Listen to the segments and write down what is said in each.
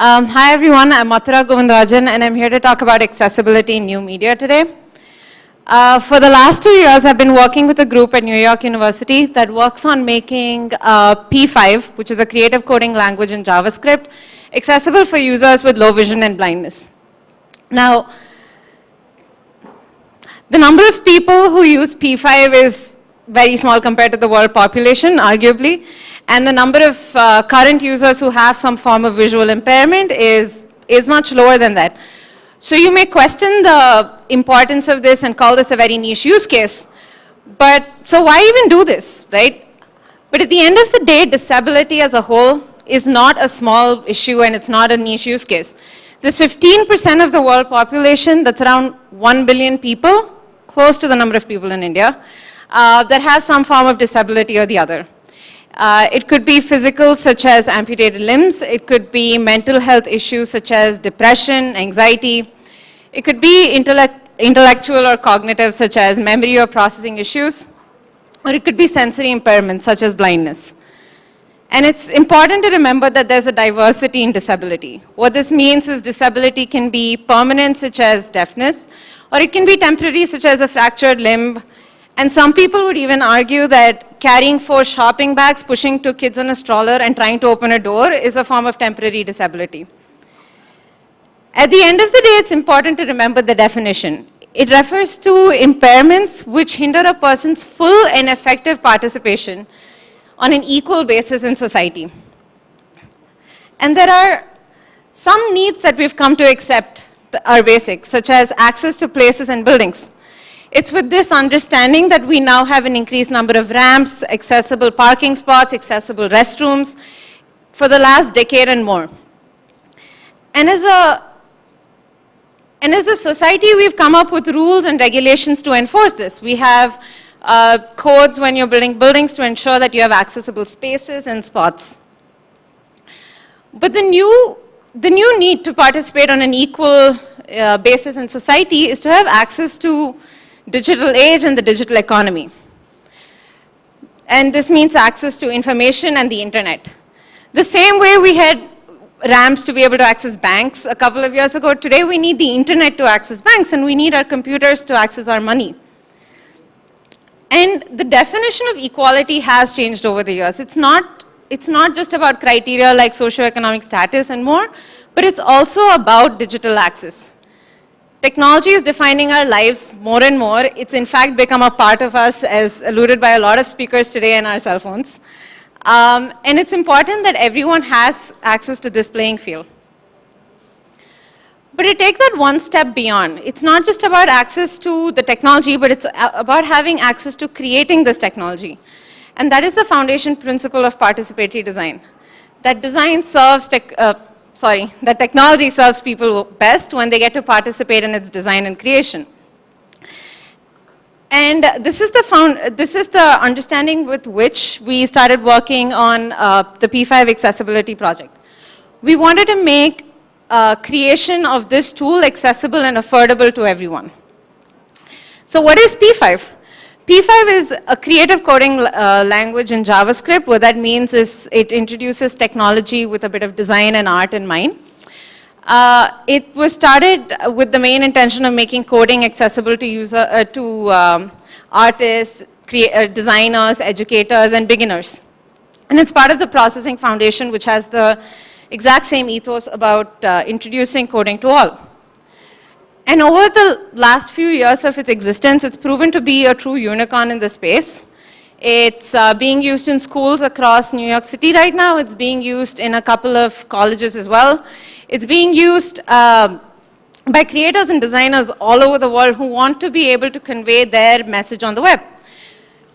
Hi everyone, I'm Mathura Govindarajan and I'm here to talk about accessibility in new media today. For the last 2 years, I've been working with a group at New York University that works on making P5, which is a creative coding language in JavaScript, accessible for users with low vision and blindness. Now, the number of people who use P5 is very small compared to the world population, arguably, and the number of current users who have some form of visual impairment is much lower than that. So you may question the importance of this and call this a very niche use case, but so why even do this, right? But at the end of the day, disability as a whole is not a small issue and it's not a niche use case. There's 15% of the world population, that's around 1 billion people, close to the number of people in India, that have some form of disability or the other. It could be physical, such as amputated limbs. It could be mental health issues, such as depression, anxiety. It could be intellectual or cognitive, such as memory or processing issues. Or it could be sensory impairments, such as blindness. And it's important to remember that there's a diversity in disability. What this means is disability can be permanent, such as deafness, or it can be temporary, such as a fractured limb. And some people would even argue that carrying 4 shopping bags, pushing 2 kids on a stroller, and trying to open a door is a form of temporary disability. At the end of the day, it's important to remember the definition. It refers to impairments which hinder a person's full and effective participation on an equal basis in society. And there are some needs that we've come to accept are basic, such as access to places and buildings. It's with this understanding that we now have an increased number of ramps, accessible parking spots, accessible restrooms for the last decade and more. And as a society, we've come up with rules and regulations to enforce this. We have codes when you're building buildings to ensure that you have accessible spaces and spots. But the new need to participate on an equal basis in society is to have access to digital age and the digital economy. And this means access to information and the internet. The same way we had ramps to be able to access banks a couple of years ago, today we need the internet to access banks and we need our computers to access our money. And the definition of equality has changed over the years. It's not just about criteria like socioeconomic status and more, but it's also about digital access. Technology is defining our lives more and more. It's in fact become a part of us, as alluded by a lot of speakers today, in our cell phones. And it's important that everyone has access to this playing field. But it takes that one step beyond. It's not just about access to the technology, but it's about having access to creating this technology. And that is the foundation principle of participatory design. That that technology serves people best when they get to participate in its design and creation. And this is the understanding with which we started working on the P5 accessibility project. We wanted to make creation of this tool accessible and affordable to everyone. So what is P5? P5 is a creative coding language in JavaScript. What that means is it introduces technology with a bit of design and art in mind. It was started with the main intention of making coding accessible to artists, designers, educators, and beginners. And it's part of the Processing Foundation, which has the exact same ethos about introducing coding to all. And over the last few years of its existence, it's proven to be a true unicorn in the space. It's being used in schools across New York City right now. It's being used in a couple of colleges as well. It's being used by creators and designers all over the world who want to be able to convey their message on the web.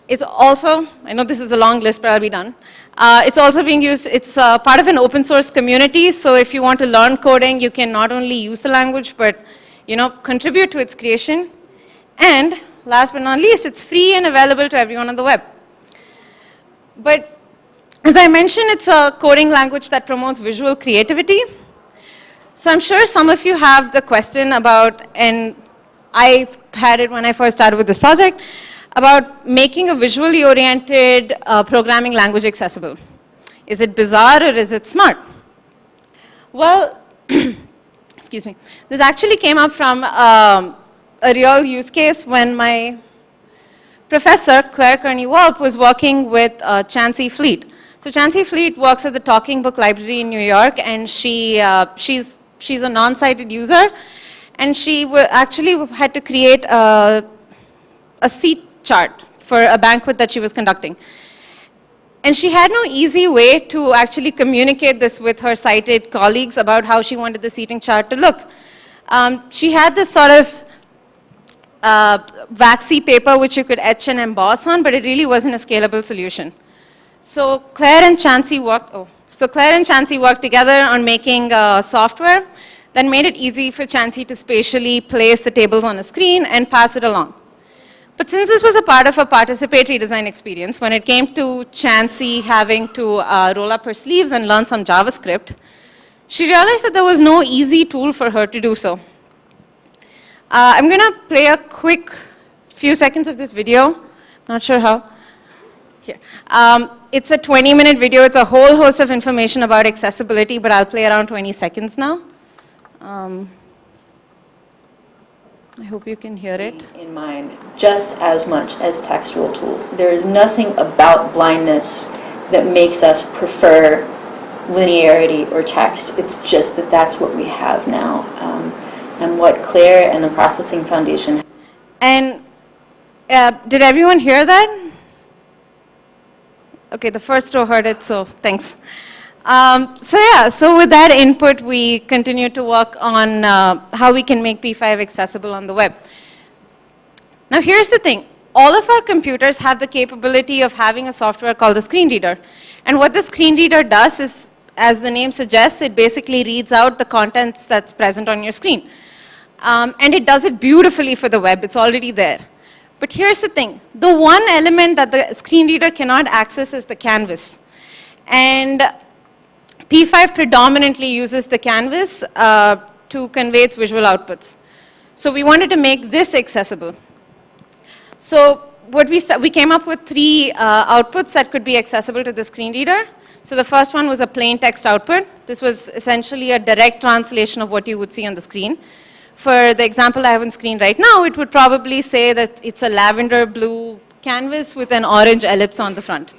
It's also, I know this is a long list, but I'll be done. It's also being used, it's part of an open source community. So if you want to learn coding, you can not only use the language, but contribute to its creation. And last but not least, it's free and available to everyone on the web. But as I mentioned, it's a coding language that promotes visual creativity. So I'm sure some of you have the question about, and I had it when I first started with this project, about making a visually oriented programming language accessible. Is it bizarre or is it smart? Well, excuse me. This actually came up from a real use case when my professor, Claire Kearney-Walp, was working with Chancey Fleet. So Chancey Fleet works at the Talking Book Library in New York, and she's a non-sighted user, and she actually had to create a seat chart for a banquet that she was conducting. And she had no easy way to actually communicate this with her sighted colleagues about how she wanted the seating chart to look. She had this sort of waxy paper which you could etch and emboss on, but it really wasn't a scalable solution. So Claire and Chancey worked together on making software that made it easy for Chancey to spatially place the tables on a screen and pass it along. But since this was a part of a participatory design experience, when it came to Chancey having to roll up her sleeves and learn some JavaScript, she realized that there was no easy tool for her to do so. I'm going to play a quick few seconds of this video. Not sure how. Here. It's a 20-minute video. It's a whole host of information about accessibility, but I'll play around 20 seconds now. I hope you can hear it. In mind, just as much as textual tools. There is nothing about blindness that makes us prefer linearity or text. It's just that that's what we have now. And what Claire and the Processing Foundation. And did everyone hear that? Okay, the first row heard it, so thanks. So with that input, we continue to work on how we can make P5 accessible on the web. Now here's the thing. All of our computers have the capability of having a software called the screen reader. And what the screen reader does is, as the name suggests, it basically reads out the contents that's present on your screen. And it does it beautifully for the web. It's already there. But here's the thing. The one element that the screen reader cannot access is the canvas. And P5 predominantly uses the canvas to convey its visual outputs. So we wanted to make this accessible. So what we came up with 3 outputs that could be accessible to the screen reader. So the first one was a plain text output. This was essentially a direct translation of what you would see on the screen. For the example I have on screen right now, it would probably say that it's a lavender blue canvas with an orange ellipse on the front.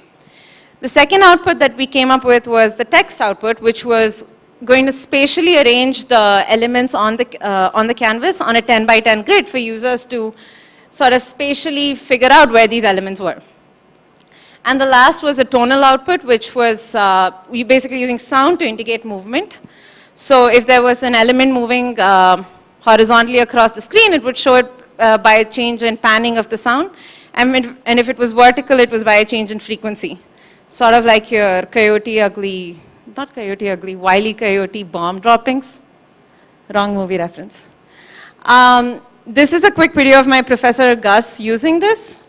The second output that we came up with was the text output, which was going to spatially arrange the elements on the canvas on a 10 by 10 grid for users to sort of spatially figure out where these elements were. And the last was a tonal output, which was we basically using sound to indicate movement. So if there was an element moving horizontally across the screen, it would show it by a change in panning of the sound. And if it was vertical, it was by a change in frequency. Sort of like your Coyote Ugly, not Coyote Ugly, Wile E. Coyote bomb droppings. Wrong movie reference. This is a quick video of my professor Gus using this.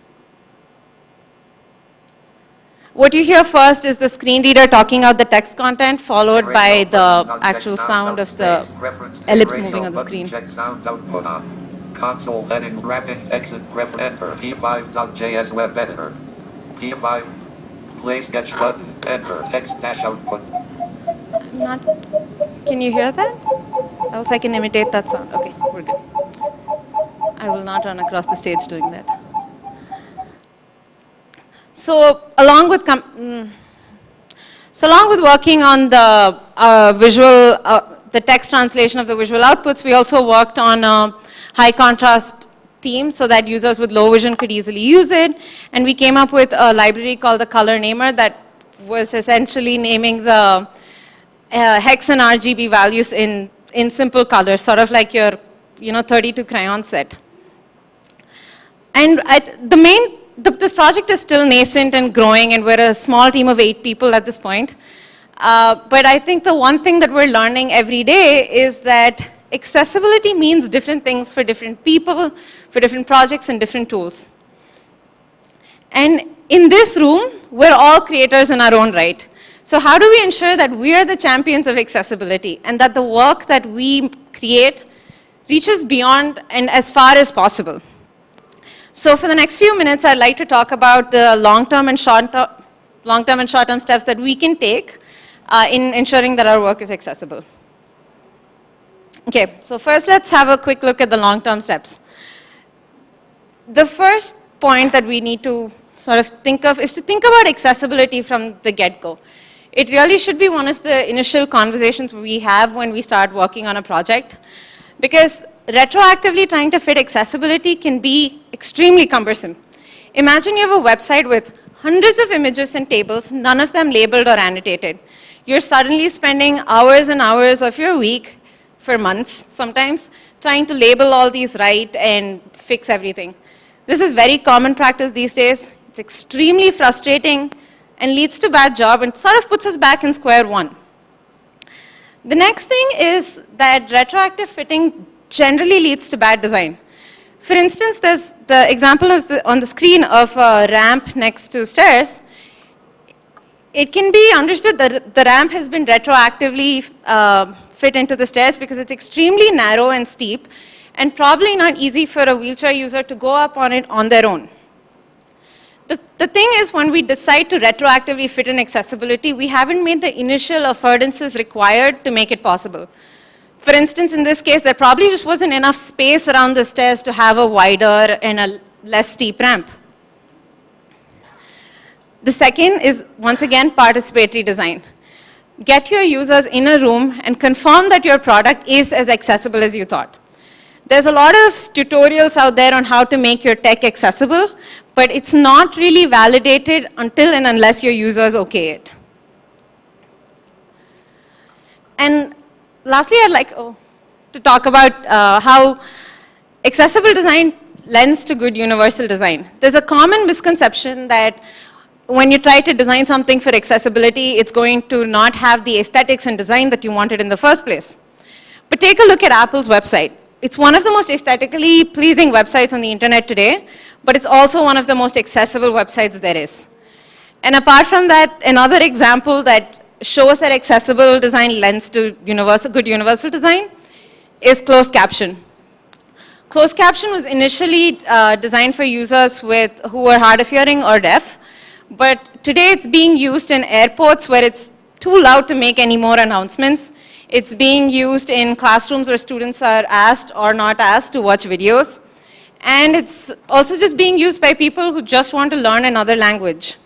What you hear first is the screen reader talking out the text content, followed by the actual sound of the ellipse moving on the screen. Console heading wrapping exit ref enter p5.js web editor p5 play sketch button enter text dash output. Can you hear that? Else I can imitate that sound. Okay, we're good. I will not run across the stage doing that. So along with working on the the text translation of the visual outputs, we also worked on a high contrast theme so that users with low vision could easily use it. And we came up with a library called the color namer that was essentially naming the hex and RGB values in simple colors, sort of like your 32 crayon set. And this project is still nascent and growing, and we're a small team of 8 people at this point. But I think the one thing that we're learning every day is that accessibility means different things for different people, for different projects and different tools. And in this room, we're all creators in our own right. So how do we ensure that we are the champions of accessibility and that the work that we create reaches beyond and as far as possible? So for the next few minutes, I'd like to talk about the long-term and short-term steps that we can take in ensuring that our work is accessible. Okay, so first let's have a quick look at the long-term steps. The first point that we need to sort of think of is to think about accessibility from the get-go. It really should be one of the initial conversations we have when we start working on a project, because retroactively trying to fit accessibility can be extremely cumbersome. Imagine you have a website with hundreds of images and tables, none of them labeled or annotated. You're suddenly spending hours and hours of your week, for months sometimes, trying to label all these right and fix everything. This is very common practice these days. It's extremely frustrating and leads to bad job and sort of puts us back in square one. The next thing is that retroactive fitting generally leads to bad design. For instance, there's the example of on the screen of a ramp next to stairs. It can be understood that the ramp has been retroactively fit into the stairs because it's extremely narrow and steep and probably not easy for a wheelchair user to go up on it on their own. The thing is, when we decide to retroactively fit in accessibility, we haven't made the initial affordances required to make it possible. For instance, in this case, there probably just wasn't enough space around the stairs to have a wider and a less steep ramp. The second is, once again, participatory design. Get your users in a room and confirm that your product is as accessible as you thought. There's a lot of tutorials out there on how to make your tech accessible, but it's not really validated until and unless your users okay it. And lastly, I'd like to talk about how accessible design lends to good universal design. There's a common misconception that when you try to design something for accessibility, it's going to not have the aesthetics and design that you wanted in the first place. But take a look at Apple's website. It's one of the most aesthetically pleasing websites on the internet today, but it's also one of the most accessible websites there is. And apart from that, another example that shows that accessible design lends to good universal design is closed caption. Closed caption was initially designed for users who were hard of hearing or deaf, but today it's being used in airports where it's too loud to make any more announcements. It's being used in classrooms where students are asked or not asked to watch videos. And it's also just being used by people who just want to learn another language.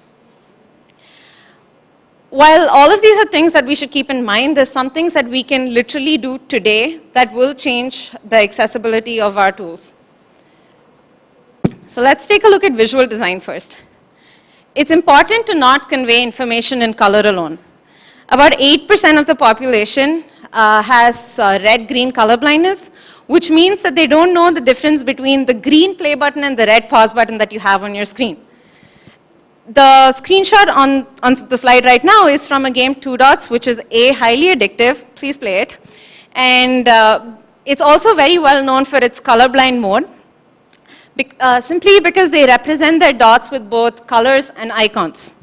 While all of these are things that we should keep in mind, there's some things that we can literally do today that will change the accessibility of our tools. So let's take a look at visual design first. It's important to not convey information in color alone. About 8% of the population has red-green color blindness, which means that they don't know the difference between the green play button and the red pause button that you have on your screen. The screenshot on the slide right now is from a game Two Dots, which is highly addictive. Please play it. And it's also very well known for its colorblind mode, simply because they represent their dots with both colors and icons.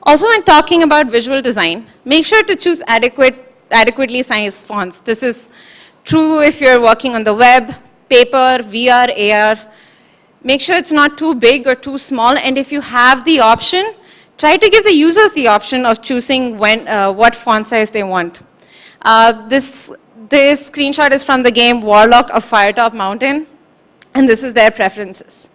Also, when talking about visual design, make sure to choose adequately sized fonts. This is true if you're working on the web, paper, VR, AR. Make sure it's not too big or too small, and if you have the option, try to give the users the option of choosing what font size they want. This screenshot is from the game Warlock of Firetop Mountain, and this is their preferences.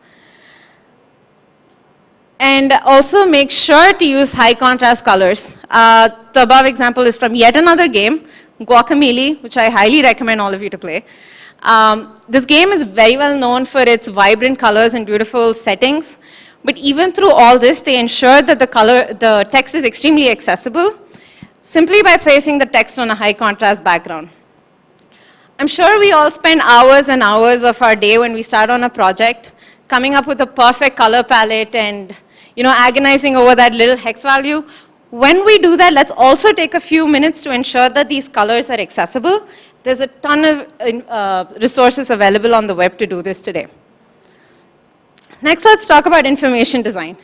And also make sure to use high contrast colors. The above example is from yet another game, Guacamelee, which I highly recommend all of you to play. This game is very well known for its vibrant colors and beautiful settings, but even through all this, they ensure that the text is extremely accessible simply by placing the text on a high contrast background. I'm sure we all spend hours and hours of our day when we start on a project coming up with a perfect color palette and agonizing over that little hex value. When we do that, let's also take a few minutes to ensure that these colors are accessible. There's a ton of resources available on the web to do this today. Next, let's talk about information design.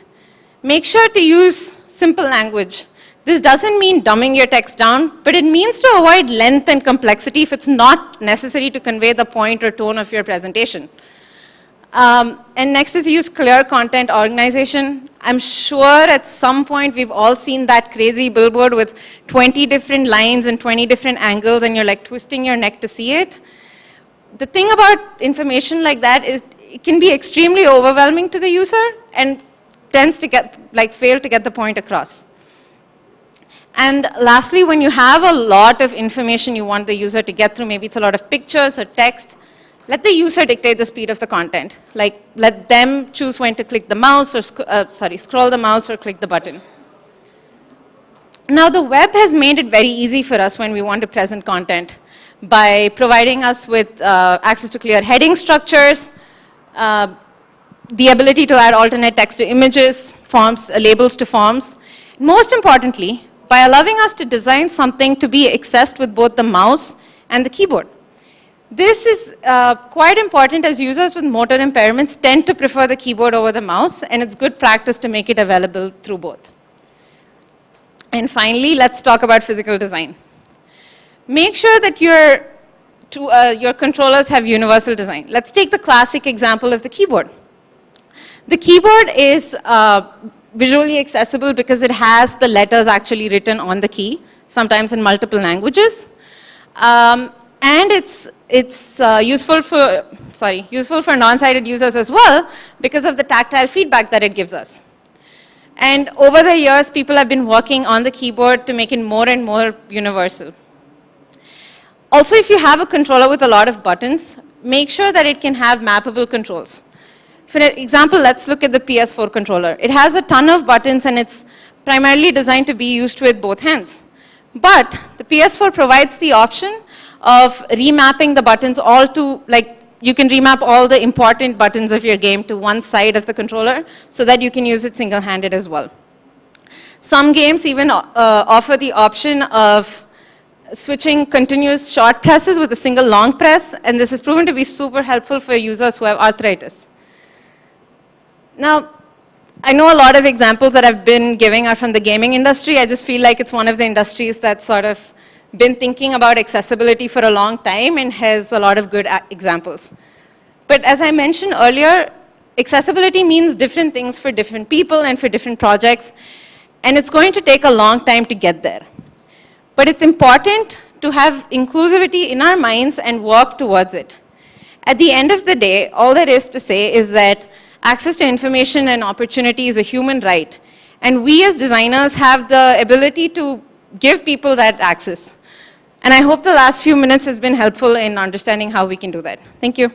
Make sure to use simple language. This doesn't mean dumbing your text down, but it means to avoid length and complexity if it's not necessary to convey the point or tone of your presentation. And next is use clear content organization. I'm sure at some point we've all seen that crazy billboard with 20 different lines and 20 different angles, and you're like twisting your neck to see it. The thing about information like that is it can be extremely overwhelming to the user and tends to fail to get the point across. And lastly, when you have a lot of information you want the user to get through, maybe it's a lot of pictures or text, let the user dictate the speed of the content. Like, let them choose when to click the mouse or, scroll the mouse or click the button. Now, the web has made it very easy for us when we want to present content by providing us with access to clear heading structures, the ability to add alternate text to images, forms, labels to forms. Most importantly, by allowing us to design something to be accessed with both the mouse and the keyboard. This is quite important as users with motor impairments tend to prefer the keyboard over the mouse, and it's good practice to make it available through both. And finally, let's talk about physical design. Make sure that your controllers have universal design. Let's take the classic example of the keyboard. The keyboard is visually accessible because it has the letters actually written on the key, sometimes in multiple languages. And it's useful for non-sighted users as well because of the tactile feedback that it gives us. And over the years, people have been working on the keyboard to make it more and more universal. Also, if you have a controller with a lot of buttons, make sure that it can have mappable controls. For example, let's look at the PS4 controller. It has a ton of buttons and it's primarily designed to be used with both hands. But the PS4 provides the option of remapping the buttons all to, like, you can remap all the important buttons of your game to one side of the controller so that you can use it single-handed as well. Some games even offer the option of switching continuous short presses with a single long press, and this is proven to be super helpful for users who have arthritis. Now, I know a lot of examples that I've been giving are from the gaming industry. I just feel like it's one of the industries that's sort of been thinking about accessibility for a long time and has a lot of good examples. But as I mentioned earlier, accessibility means different things for different people and for different projects, and it's going to take a long time to get there. But it's important to have inclusivity in our minds and work towards it. At the end of the day, all there is to say is that access to information and opportunity is a human right, and we as designers have the ability to give people that access. And I hope the last few minutes has been helpful in understanding how we can do that. Thank you.